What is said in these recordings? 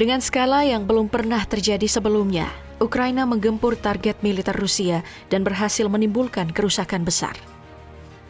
Dengan skala yang belum pernah terjadi sebelumnya, Ukraina menggempur target militer Rusia dan berhasil menimbulkan kerusakan besar.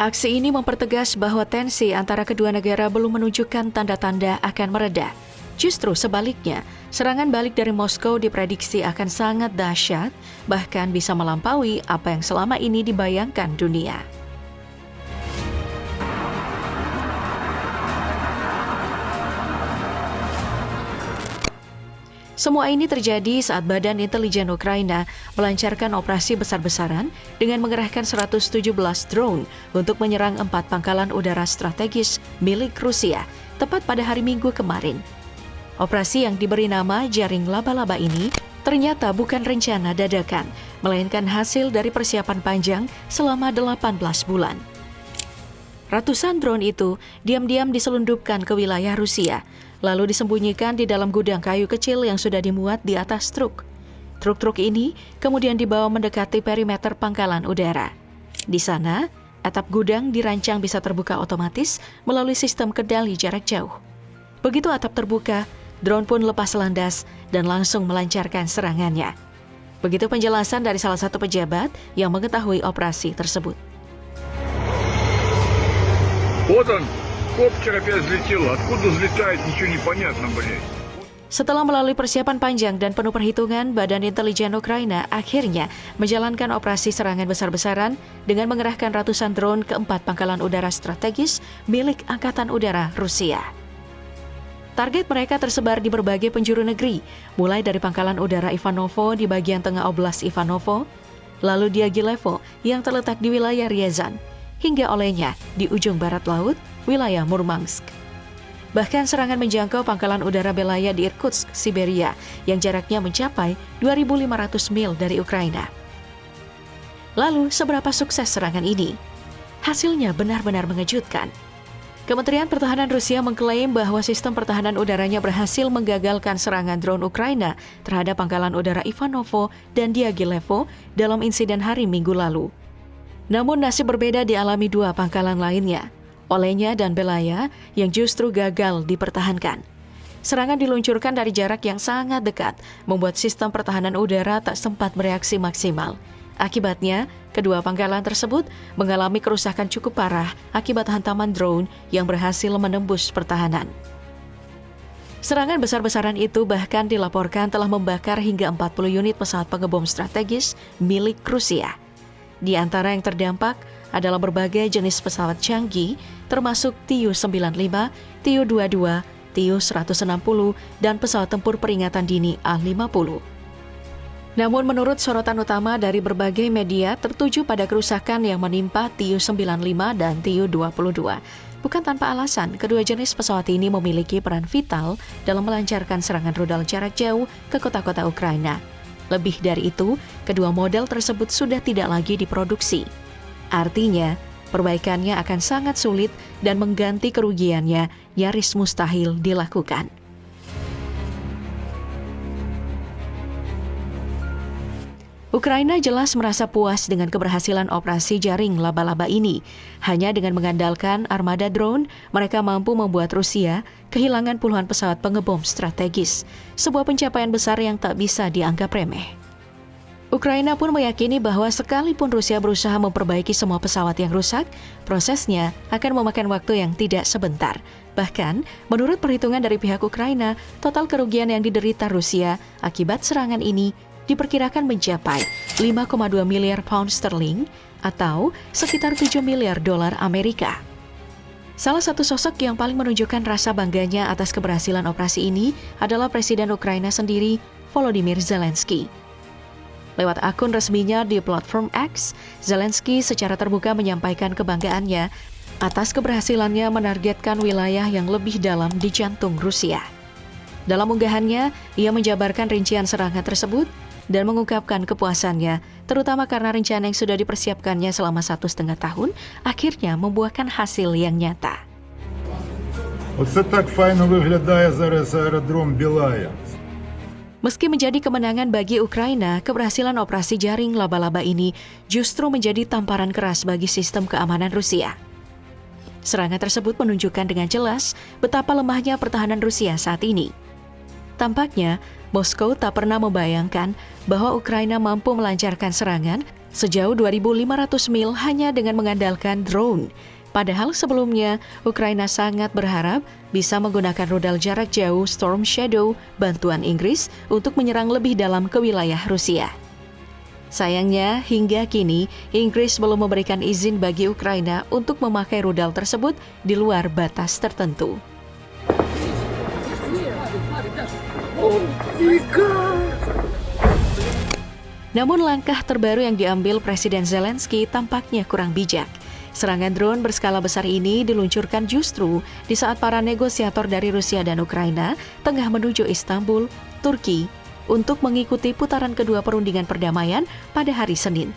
Aksi ini mempertegas bahwa tensi antara kedua negara belum menunjukkan tanda-tanda akan mereda. Justru sebaliknya, serangan balik dari Moskow diprediksi akan sangat dahsyat, bahkan bisa melampaui apa yang selama ini dibayangkan dunia. Semua ini terjadi saat Badan Intelijen Ukraina melancarkan operasi besar-besaran dengan mengerahkan 117 drone untuk menyerang 4 pangkalan udara strategis milik Rusia, tepat pada hari Minggu kemarin. Operasi yang diberi nama Jaring Laba-Laba ini ternyata bukan rencana dadakan, melainkan hasil dari persiapan panjang selama 18 bulan. Ratusan drone itu diam-diam diselundupkan ke wilayah Rusia, lalu disembunyikan di dalam gudang kayu kecil yang sudah dimuat di atas truk. Truk-truk ini kemudian dibawa mendekati perimeter pangkalan udara. Di sana, atap gudang dirancang bisa terbuka otomatis melalui sistem kendali jarak jauh. Begitu atap terbuka, drone pun lepas landas dan langsung melancarkan serangannya. Begitu penjelasan dari salah satu pejabat yang mengetahui operasi tersebut. Вот он, коптер опять взлетел. Откуда взлетает, ничего не понятно, блядь. Setelah melalui persiapan panjang dan penuh perhitungan, Badan Intelijen Ukraina akhirnya menjalankan operasi serangan besar-besaran dengan mengerahkan ratusan drone ke 4 pangkalan udara strategis milik Angkatan Udara Rusia. Target mereka tersebar di berbagai penjuru negeri, mulai dari pangkalan udara Ivanovo di bagian tengah Oblast Ivanovo, lalu Diaghilevo yang terletak di wilayah Ryazan, hingga Olenya di ujung barat laut, wilayah Murmansk. Bahkan serangan menjangkau pangkalan udara Belaya di Irkutsk, Siberia, yang jaraknya mencapai 2.500 mil dari Ukraina. Lalu, seberapa sukses serangan ini? Hasilnya benar-benar mengejutkan. Kementerian Pertahanan Rusia mengklaim bahwa sistem pertahanan udaranya berhasil menggagalkan serangan drone Ukraina terhadap pangkalan udara Ivanovo dan Diaghilevo dalam insiden hari Minggu lalu. Namun nasib berbeda dialami 2 pangkalan lainnya, Olenya dan Belaya, yang justru gagal dipertahankan. Serangan diluncurkan dari jarak yang sangat dekat, membuat sistem pertahanan udara tak sempat bereaksi maksimal. Akibatnya, kedua pangkalan tersebut mengalami kerusakan cukup parah akibat hantaman drone yang berhasil menembus pertahanan. Serangan besar-besaran itu bahkan dilaporkan telah membakar hingga 40 unit pesawat pengebom strategis milik Rusia. Di antara yang terdampak adalah berbagai jenis pesawat canggih, termasuk Tu-95, Tu-22, Tu-160, dan pesawat tempur peringatan dini A-50. Namun menurut sorotan utama dari berbagai media tertuju pada kerusakan yang menimpa Tu-95 dan Tu-22. Bukan tanpa alasan, kedua jenis pesawat ini memiliki peran vital dalam melancarkan serangan rudal jarak jauh ke kota-kota Ukraina. Lebih dari itu, kedua model tersebut sudah tidak lagi diproduksi. Artinya, perbaikannya akan sangat sulit dan mengganti kerugiannya nyaris mustahil dilakukan. Ukraina jelas merasa puas dengan keberhasilan operasi Jaring Laba-Laba ini. Hanya dengan mengandalkan armada drone, mereka mampu membuat Rusia kehilangan puluhan pesawat pengebom strategis, sebuah pencapaian besar yang tak bisa dianggap remeh. Ukraina pun meyakini bahwa sekalipun Rusia berusaha memperbaiki semua pesawat yang rusak, prosesnya akan memakan waktu yang tidak sebentar. Bahkan, menurut perhitungan dari pihak Ukraina, total kerugian yang diderita Rusia akibat serangan ini diperkirakan mencapai 5,2 miliar pound sterling atau sekitar 7 miliar dolar Amerika. Salah satu sosok yang paling menunjukkan rasa bangganya atas keberhasilan operasi ini adalah Presiden Ukraina sendiri, Volodymyr Zelensky. Lewat akun resminya di platform X, Zelensky secara terbuka menyampaikan kebanggaannya atas keberhasilannya menargetkan wilayah yang lebih dalam di jantung Rusia. Dalam unggahannya, ia menjabarkan rincian serangan tersebut dan mengungkapkan kepuasannya, terutama karena rencana yang sudah dipersiapkannya selama 1,5 tahun, akhirnya membuahkan hasil yang nyata. Оце так файно виглядає зараз аеродром Білая. Meski menjadi kemenangan bagi Ukraina, keberhasilan operasi Jaring Laba-Laba ini justru menjadi tamparan keras bagi sistem keamanan Rusia. Serangan tersebut menunjukkan dengan jelas betapa lemahnya pertahanan Rusia saat ini. Tampaknya, Moskow tak pernah membayangkan bahwa Ukraina mampu melancarkan serangan sejauh 2.500 mil hanya dengan mengandalkan drone. Padahal sebelumnya, Ukraina sangat berharap bisa menggunakan rudal jarak jauh Storm Shadow bantuan Inggris untuk menyerang lebih dalam ke wilayah Rusia. Sayangnya, hingga kini, Inggris belum memberikan izin bagi Ukraina untuk memakai rudal tersebut di luar batas tertentu. Namun langkah terbaru yang diambil Presiden Zelensky tampaknya kurang bijak. Serangan drone berskala besar ini diluncurkan justru di saat para negosiator dari Rusia dan Ukraina tengah menuju Istanbul, Turki, untuk mengikuti putaran kedua perundingan perdamaian pada hari Senin.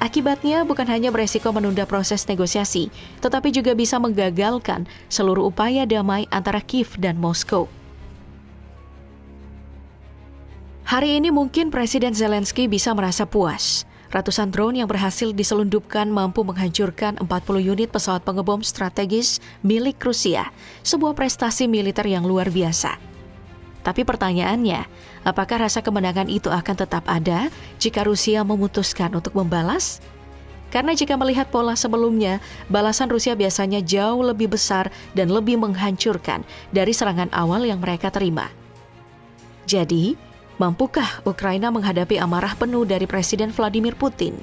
Akibatnya bukan hanya beresiko menunda proses negosiasi, tetapi juga bisa menggagalkan seluruh upaya damai antara Kiev dan Moskow. Hari ini mungkin Presiden Zelensky bisa merasa puas. Ratusan drone yang berhasil diselundupkan mampu menghancurkan 40 unit pesawat pengebom strategis milik Rusia, sebuah prestasi militer yang luar biasa. Tapi pertanyaannya, apakah rasa kemenangan itu akan tetap ada jika Rusia memutuskan untuk membalas? Karena jika melihat pola sebelumnya, balasan Rusia biasanya jauh lebih besar dan lebih menghancurkan dari serangan awal yang mereka terima. Jadi, mampukah Ukraina menghadapi amarah penuh dari Presiden Vladimir Putin?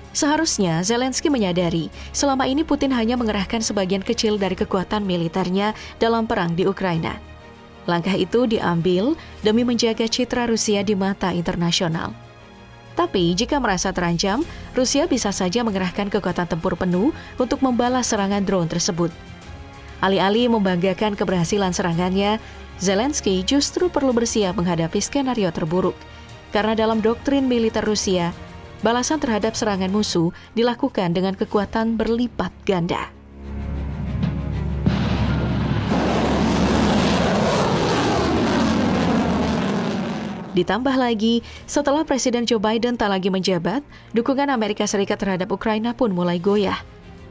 Seharusnya Zelensky menyadari selama ini Putin hanya mengerahkan sebagian kecil dari kekuatan militernya dalam perang di Ukraina. Langkah itu diambil demi menjaga citra Rusia di mata internasional. Tapi jika merasa terancam, Rusia bisa saja mengerahkan kekuatan tempur penuh untuk membalas serangan drone tersebut. Alih-alih membanggakan keberhasilan serangannya, Zelensky justru perlu bersiap menghadapi skenario terburuk. Karena dalam doktrin militer Rusia, balasan terhadap serangan musuh dilakukan dengan kekuatan berlipat ganda. Ditambah lagi, setelah Presiden Joe Biden tak lagi menjabat, dukungan Amerika Serikat terhadap Ukraina pun mulai goyah.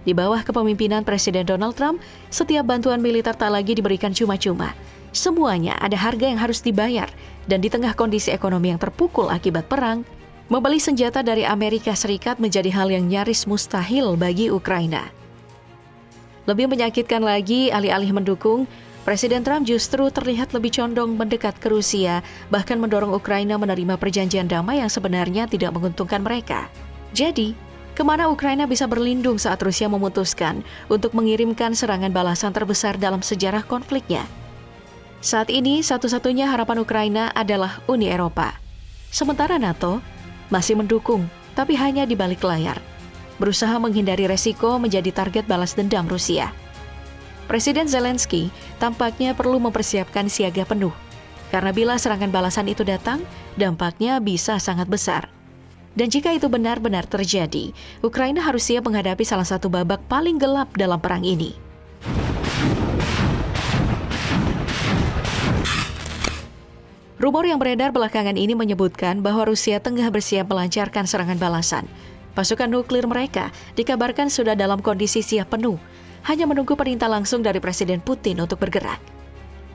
Di bawah kepemimpinan Presiden Donald Trump, setiap bantuan militer tak lagi diberikan cuma-cuma. Semuanya ada harga yang harus dibayar, dan di tengah kondisi ekonomi yang terpukul akibat perang, membeli senjata dari Amerika Serikat menjadi hal yang nyaris mustahil bagi Ukraina. Lebih menyakitkan lagi, alih-alih mendukung, Presiden Trump justru terlihat lebih condong mendekat ke Rusia, bahkan mendorong Ukraina menerima perjanjian damai yang sebenarnya tidak menguntungkan mereka. Jadi, kemana Ukraina bisa berlindung saat Rusia memutuskan untuk mengirimkan serangan balasan terbesar dalam sejarah konfliknya? Saat ini, satu-satunya harapan Ukraina adalah Uni Eropa. Sementara NATO masih mendukung, tapi hanya di balik layar, berusaha menghindari resiko menjadi target balas dendam Rusia. Presiden Zelensky tampaknya perlu mempersiapkan siaga penuh, karena bila serangan balasan itu datang, dampaknya bisa sangat besar. Dan jika itu benar-benar terjadi, Ukraina harus siap menghadapi salah satu babak paling gelap dalam perang ini. Rumor yang beredar belakangan ini menyebutkan bahwa Rusia tengah bersiap melancarkan serangan balasan. Pasukan nuklir mereka dikabarkan sudah dalam kondisi siap penuh, hanya menunggu perintah langsung dari Presiden Putin untuk bergerak.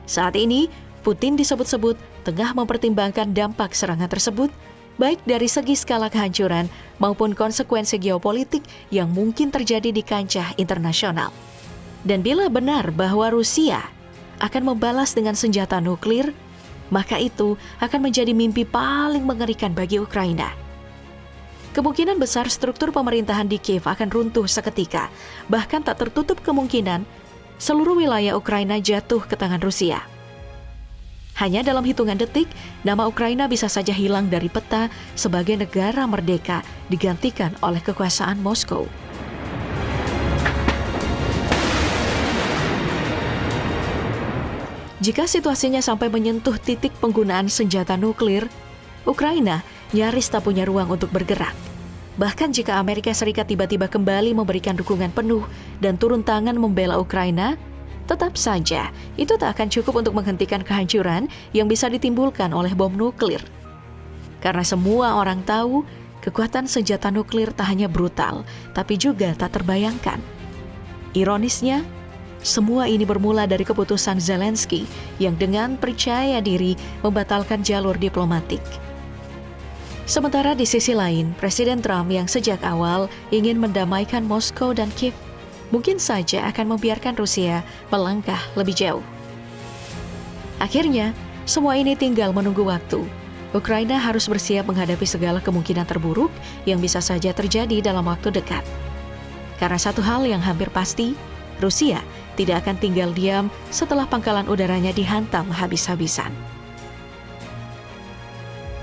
Saat ini, Putin disebut-sebut tengah mempertimbangkan dampak serangan tersebut, baik dari segi skala kehancuran maupun konsekuensi geopolitik yang mungkin terjadi di kancah internasional. Dan bila benar bahwa Rusia akan membalas dengan senjata nuklir, maka itu akan menjadi mimpi paling mengerikan bagi Ukraina. Kemungkinan besar struktur pemerintahan di Kiev akan runtuh seketika, bahkan tak tertutup kemungkinan seluruh wilayah Ukraina jatuh ke tangan Rusia. Hanya dalam hitungan detik, nama Ukraina bisa saja hilang dari peta sebagai negara merdeka digantikan oleh kekuasaan Moskow. Jika situasinya sampai menyentuh titik penggunaan senjata nuklir, Ukraina nyaris tak punya ruang untuk bergerak. Bahkan jika Amerika Serikat tiba-tiba kembali memberikan dukungan penuh dan turun tangan membela Ukraina, tetap saja itu tak akan cukup untuk menghentikan kehancuran yang bisa ditimbulkan oleh bom nuklir. Karena semua orang tahu, kekuatan senjata nuklir tak hanya brutal, tapi juga tak terbayangkan. Ironisnya, Semua ini bermula dari keputusan Zelensky yang dengan percaya diri membatalkan jalur diplomatik. Sementara di sisi lain, Presiden Trump yang sejak awal ingin mendamaikan Moskow dan Kiev mungkin saja akan membiarkan Rusia melangkah lebih jauh. Akhirnya, semua ini tinggal menunggu waktu. Ukraina harus bersiap menghadapi segala kemungkinan terburuk yang bisa saja terjadi dalam waktu dekat. Karena satu hal yang hampir pasti, Rusia tidak akan tinggal diam setelah pangkalan udaranya dihantam habis-habisan.